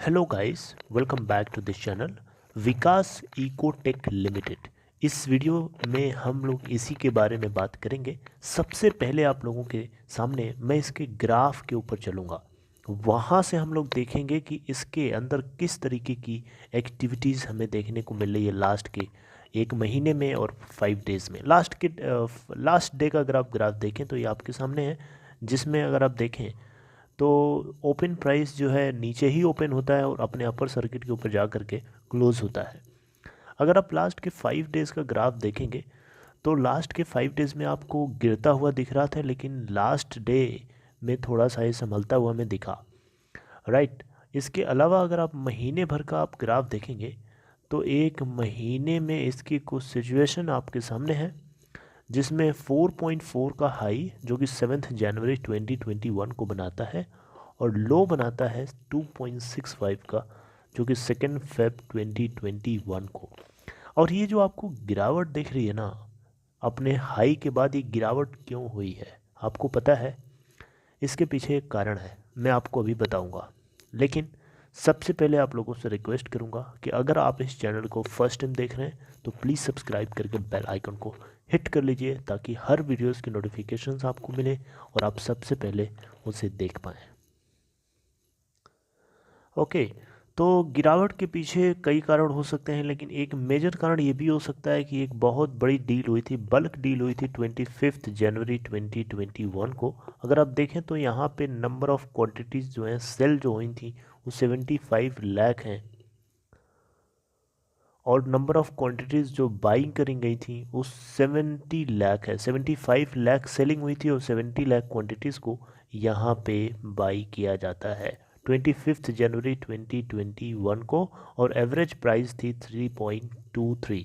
Hello guys, welcome back to this channel Vikas Ecotech Limited. इस video में हम लोग इसी के बारे में बात करेंगे। सबसे पहले आप लोगों के सामने मैं इसके ग्राफ के ऊपर चलूँगा, वहाँ से हम लोग देखेंगे कि इसके अंदर किस तरीके की एक्टिविटीज़ हमें देखने को मिल रही है लास्ट के एक महीने में और 5 डेज़ में। लास्ट डे का अगर आप ग्राफ देखें तो ये आपके सामने है, जिसमें अगर आप देखें तो ओपन प्राइस जो है नीचे ही ओपन होता है और अपने अपर सर्किट के ऊपर जा कर के क्लोज होता है। अगर आप लास्ट के 5 डेज़ का ग्राफ देखेंगे तो लास्ट के 5 डेज़ में आपको गिरता हुआ दिख रहा था, लेकिन लास्ट डे में थोड़ा सा ये संभलता हुआ हमें दिखा, राइट। इसके अलावा अगर आप महीने भर का आप ग्राफ देखेंगे तो एक महीने में इसकी कुछ सिचुएशन आपके सामने है, जिसमें 4.4 का हाई जो कि 7 जनवरी 2021 को बनाता है और लो बनाता है 2.65 का जो कि 2 फेब 2021 को। और ये जो आपको गिरावट दिख रही है ना, अपने हाई के बाद ये गिरावट क्यों हुई है आपको पता है? इसके पीछे एक कारण है, मैं आपको अभी बताऊंगा। लेकिन सबसे पहले आप लोगों से रिक्वेस्ट करूंगा कि अगर आप इस चैनल को फर्स्ट टाइम देख रहे हैं तो प्लीज़ सब्सक्राइब करके बेल आइकन को हिट कर लीजिए, ताकि हर वीडियोस की नोटिफिकेशंस आपको मिले और आप सबसे पहले उसे देख पाएँ। ओके, तो गिरावट के पीछे कई कारण हो सकते हैं, लेकिन एक मेजर कारण ये भी हो सकता है कि एक बहुत बड़ी डील हुई थी, बल्क डील हुई थी 25 जनवरी 2021 को। अगर आप देखें तो यहाँ पे नंबर ऑफ़ क्वांटिटीज़ जो हैं सेल जो हुई थी वो 75 लाख हैं, और नंबर ऑफ़ क्वांटिटीज़ जो बाइंग करी गई थी वो 70 लाख है। 75 लाख सेलिंग हुई थी और 70 लाख क्वांटिटीज़ को यहाँ पे बाई किया जाता है 25 जनवरी 2021 को, और एवरेज प्राइस थी 3.23।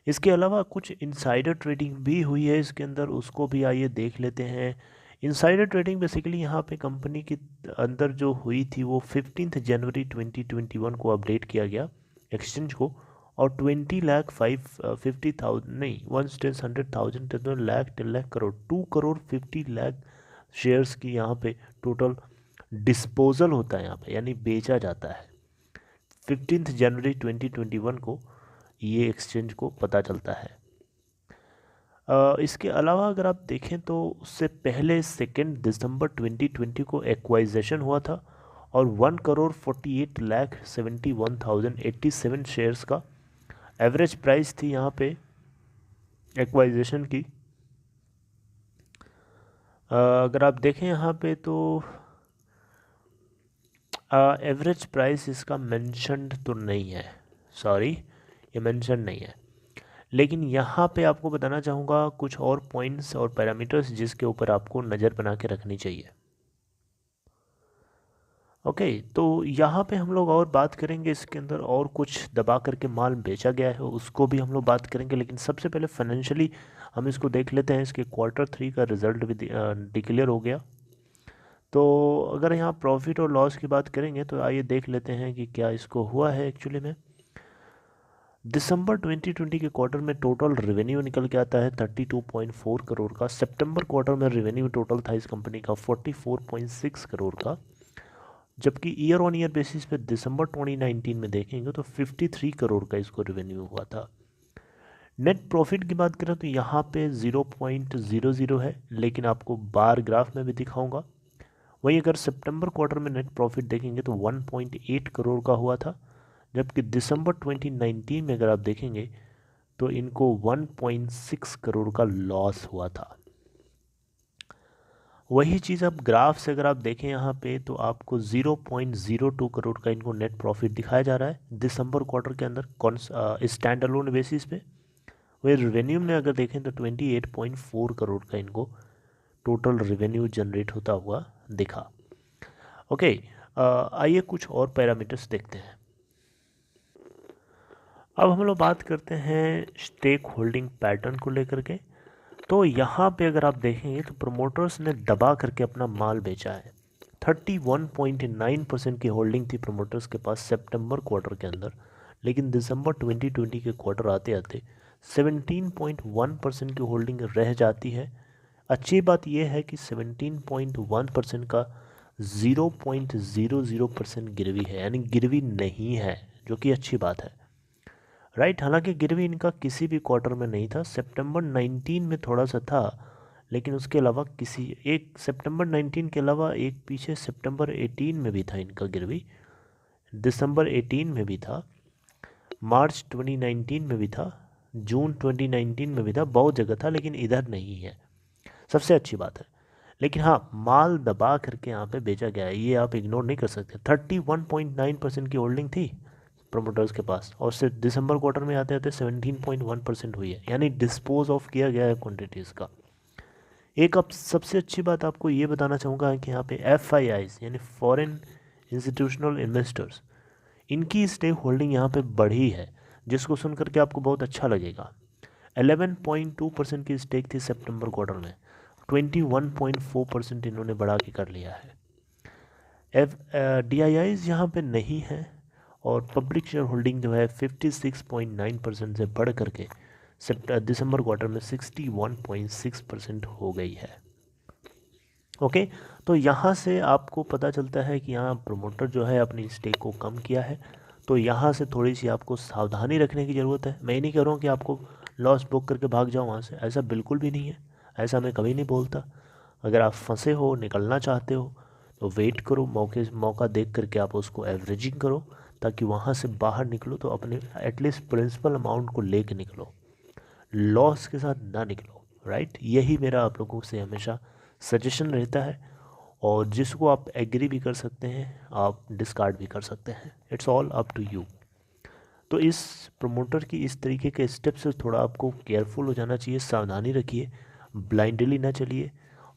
इसके अलावा कुछ इनसाइडर ट्रेडिंग भी हुई है इसके अंदर, उसको भी आइए देख लेते हैं। इनसाइडर ट्रेडिंग बेसिकली यहाँ पे कंपनी के अंदर जो हुई थी वो 15 जनवरी 2021 को अपडेट किया गया एक्सचेंज को, और 20 लाख 50,000 नहीं 100,000 10 लाख 10 लाख करोड़ 2 करोड़ 50 लाख शेयर्स की यहाँ पे टोटल डिस्पोजल होता है यहाँ पे, यानी बेचा जाता है 15 जनवरी 2021 को। ये एक्सचेंज को पता चलता है। इसके अलावा अगर आप देखें तो उससे पहले 2 दिसंबर 2020 को एक्वाइजेशन हुआ था और 1 करोड़ 48 लाख 71,087 शेयर्स का एवरेज प्राइस थी यहाँ पे एक्वाइजेशन की। अगर आप देखें यहाँ पे तो एवरेज प्राइस इसका मेंशन्ड तो नहीं है, सॉरी ये मेंशन नहीं है, लेकिन यहाँ पे आपको बताना चाहूँगा कुछ और पॉइंट्स और पैरामीटर्स जिसके ऊपर आपको नज़र बना के रखनी चाहिए। ओके, तो यहाँ पे हम लोग और बात करेंगे, इसके अंदर और कुछ दबा करके माल बेचा गया है उसको भी हम लोग बात करेंगे, लेकिन सबसे पहले फाइनेंशियली हम इसको देख लेते हैं। इसके Q3 का रिजल्ट भी डिक्लेयर हो गया। तो अगर यहाँ प्रॉफिट और लॉस की बात करेंगे तो आइए देख लेते हैं कि क्या इसको हुआ है एक्चुअली में। दिसंबर 2020 के क्वार्टर में टोटल रेवेन्यू निकल के आता है 32.4 करोड़ का। सितंबर क्वार्टर में रेवेन्यू टोटल था इस कंपनी का 44.6 करोड़ का, जबकि ईयर ऑन ईयर बेसिस पे दिसंबर 2019 में देखेंगे तो 53 करोड़ का इसको रेवेन्यू हुआ था। नेट प्रॉफिट की बात करें तो यहाँ पे 0.00 है, लेकिन आपको बार ग्राफ में भी दिखाऊंगा। वहीं अगर सितंबर क्वार्टर में नेट प्रॉफिट देखेंगे तो 1.8 करोड़ का हुआ था, जबकि दिसंबर 2019 में अगर आप देखेंगे तो इनको 1.6 करोड़ का लॉस हुआ था। वही चीज़ अब ग्राफ से अगर आप देखें यहाँ पे तो आपको 0.02 करोड़ का इनको नेट प्रॉफिट दिखाया जा रहा है दिसंबर क्वार्टर के अंदर स्टैंड अलोन बेसिस पे। वही रेवेन्यू में अगर देखें तो 28.4 करोड़ का इनको टोटल रेवेन्यू जनरेट होता हुआ दिखा। ओके, आइए कुछ और पैरामीटर्स देखते हैं। अब हम लोग बात करते हैं स्टेक होल्डिंग पैटर्न को लेकर के। तो यहाँ पे अगर आप देखेंगे तो प्रमोटर्स ने दबा करके अपना माल बेचा है। 31.9% की होल्डिंग थी प्रमोटर्स के पास सितंबर क्वार्टर के अंदर, लेकिन दिसंबर 2020 के क्वार्टर आते आते 17.1% की होल्डिंग रह जाती है। अच्छी बात यह है कि 17.1% का 0.00% गिरवी है, यानी गिरवी नहीं है, जो कि अच्छी बात है, राइट। हालांकि गिरवी इनका किसी भी क्वार्टर में नहीं था। सितंबर 19 में थोड़ा सा था, लेकिन उसके अलावा किसी एक सितंबर 19 के अलावा एक पीछे सितंबर 18 में भी था इनका गिरवी, दिसंबर 18 में भी था, मार्च 2019 में भी था, जून 2019 में भी था, बहुत जगह था, लेकिन इधर नहीं है, सबसे अच्छी बात है। लेकिन हाँ, माल दबा करके यहाँ पे बेचा गया है, ये आप इग्नोर नहीं कर सकते। 31.9% की होल्डिंग थी प्रोमोटर्स के पास, और सिर्फ दिसंबर क्वार्टर में आते आते 17.1% हुई है, यानी डिस्पोज ऑफ किया गया है क्वान्टिटीज़ का। एक अब सबसे अच्छी बात आपको ये बताना चाहूँगा कि यहाँ पे FIIs यानी फॉरेन इंस्टीट्यूशनल इन्वेस्टर्स, इनकी स्टेक होल्डिंग यहाँ पे बढ़ी है, जिसको सुन करके आपको बहुत अच्छा लगेगा। 11.2% की स्टेक थी सितंबर क्वार्टर में, 21.4% इन्होंने बढ़ा के कर लिया है। DIIs यहाँ पे नहीं है, और पब्लिक शेयर होल्डिंग जो है 56.9% से बढ़ करके दिसंबर क्वार्टर में 61.6% हो गई है। ओके, तो यहाँ से आपको पता चलता है कि यहाँ प्रमोटर जो है अपनी स्टेक को कम किया है, तो यहाँ से थोड़ी सी आपको सावधानी रखने की ज़रूरत है। मैं नहीं कह रहा हूँ कि आपको लॉस बुक करके भाग जाओ वहाँ से, ऐसा बिल्कुल भी नहीं है, ऐसा मैं कभी नहीं बोलता। अगर आप फंसे हो, निकलना चाहते हो, तो वेट करो, मौका देख करके आप उसको एवरेजिंग करो, ताकि वहाँ से बाहर निकलो तो अपने एटलीस्ट प्रिंसिपल अमाउंट को लेके निकलो, लॉस के साथ ना निकलो, राइट। यही मेरा आप लोगों से हमेशा सजेशन रहता है, और जिसको आप एग्री भी कर सकते हैं, आप डिस्कार्ड भी कर सकते हैं, it's all up to you. तो इस प्रमोटर की इस तरीके के स्टेप से थोड़ा आपको केयरफुल हो जाना चाहिए, सावधानी रखिए, ब्लाइंडली ना चलिए,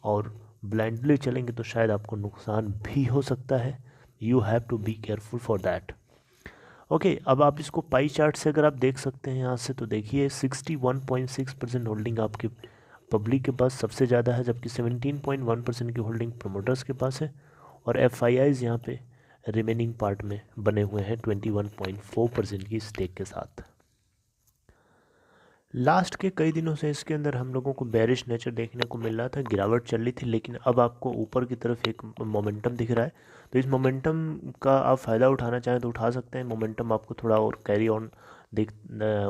और ब्लाइंडली चलेंगे तो शायद आपको नुकसान भी हो सकता है। You have to be careful for that. Okay, अब आप इसको पाई चार्ट से अगर आप देख सकते हैं यहाँ से, तो देखिए 61.6% होल्डिंग आपके पब्लिक के पास सबसे ज़्यादा है, जबकि 17.1% की होल्डिंग प्रमोटर्स के पास है, और FIIs यहाँ पे रिमेनिंग पार्ट में बने हुए हैं 21.4% की स्टेक के साथ। लास्ट के कई दिनों से इसके अंदर हम लोगों को बेरिश नेचर देखने को मिल रहा था, गिरावट चल रही थी, लेकिन अब आपको ऊपर की तरफ एक मोमेंटम दिख रहा है। तो इस मोमेंटम का आप फ़ायदा उठाना चाहें तो उठा सकते हैं। मोमेंटम आपको थोड़ा और कैरी ऑन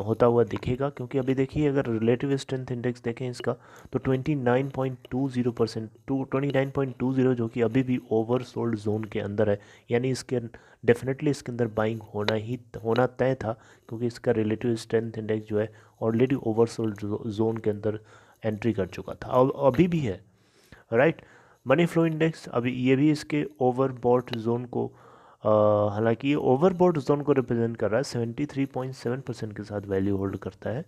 होता हुआ दिखेगा, क्योंकि अभी देखिए अगर रिलेटिव स्ट्रेंथ इंडेक्स देखें इसका, तो 29.20%, 29.20, जो कि अभी भी ओवर सोल्ड जोन के अंदर है, यानी इसके डेफिनेटली इसके अंदर बाइंग होना तय था, क्योंकि इसका रिलेटिव स्ट्रेंथ इंडेक्स जो है ऑलरेडी ओवरसोल्ड जोन के अंदर एंट्री कर चुका था, और अभी भी है, राइट। मनी फ्लो इंडेक्स अभी ये भी इसके ओवरबॉट जोन को, हालांकि ये ओवरबॉट जोन को रिप्रेजेंट कर रहा है, 73.7% के साथ वैल्यू होल्ड करता है।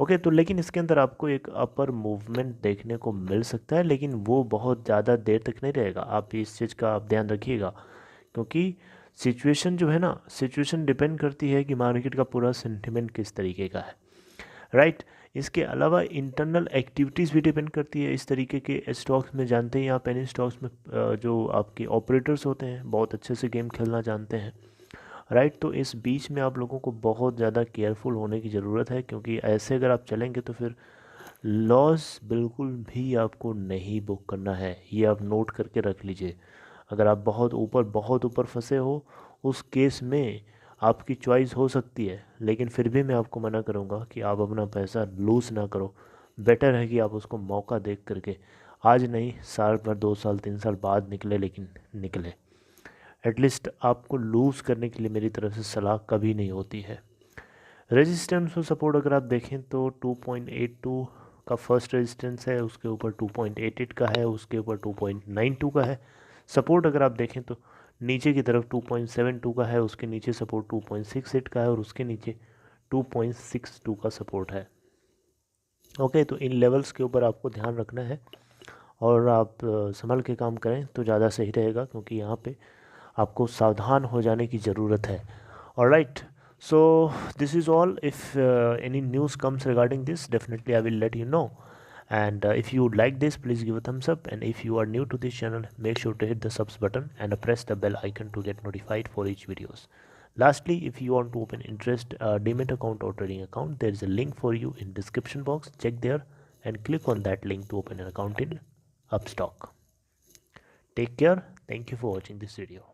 ओके, तो लेकिन इसके अंदर आपको एक अपर मूवमेंट देखने को मिल सकता है, लेकिन वो बहुत ज़्यादा देर तक नहीं रहेगा। आप इस चीज़ का आप ध्यान रखिएगा, क्योंकि सिचुएशन जो है ना, सिचुएशन डिपेंड करती है कि मार्केट का पूरा सेंटिमेंट किस तरीके का है, राइट। इसके अलावा इंटरनल एक्टिविटीज़ भी डिपेंड करती है इस तरीके के स्टॉक्स में। जानते हैं आप, पेनी स्टॉक्स में जो आपके ऑपरेटर्स होते हैं बहुत अच्छे से गेम खेलना जानते हैं, राइट। तो इस बीच में आप लोगों को बहुत ज़्यादा केयरफुल होने की ज़रूरत है, क्योंकि ऐसे अगर आप चलेंगे तो फिर लॉस बिल्कुल भी आपको नहीं बुक करना है, ये आप नोट करके रख लीजिए। अगर आप बहुत ऊपर फंसे हो, उस केस में आपकी चॉइस हो सकती है, लेकिन फिर भी मैं आपको मना करूँगा कि आप अपना पैसा लूज़ ना करो। बेटर है कि आप उसको मौका देख करके, आज नहीं, साल भर, 2 साल 3 साल बाद निकले, लेकिन निकले। एटलीस्ट आपको लूज़ करने के लिए मेरी तरफ से सलाह कभी नहीं होती है। रेजिस्टेंस और सपोर्ट अगर आप देखें तो 2.82 का फर्स्ट रेजिस्टेंस है, उसके ऊपर 2.88 का है, उसके ऊपर 2.92 का है। सपोर्ट अगर आप देखें तो नीचे की तरफ 2.72 का है, उसके नीचे सपोर्ट 2.68 का है, और उसके नीचे 2.62 का सपोर्ट है। ओके, तो इन लेवल्स के ऊपर आपको ध्यान रखना है, और आप संभल के काम करें तो ज़्यादा सही रहेगा, क्योंकि यहाँ पे आपको सावधान हो जाने की ज़रूरत है। Alright, so this is all. If any news comes regarding this, definitely I will let you know. And if you would like this, please give a thumbs up, and if you are new to this channel, make sure to hit the subs button and press the bell icon to get notified for each videos. Lastly, if you want to open interest demat account or trading account, there is a link for you in description box. Check there and click on that link to open an account in Upstock. Take care, thank you for watching this video.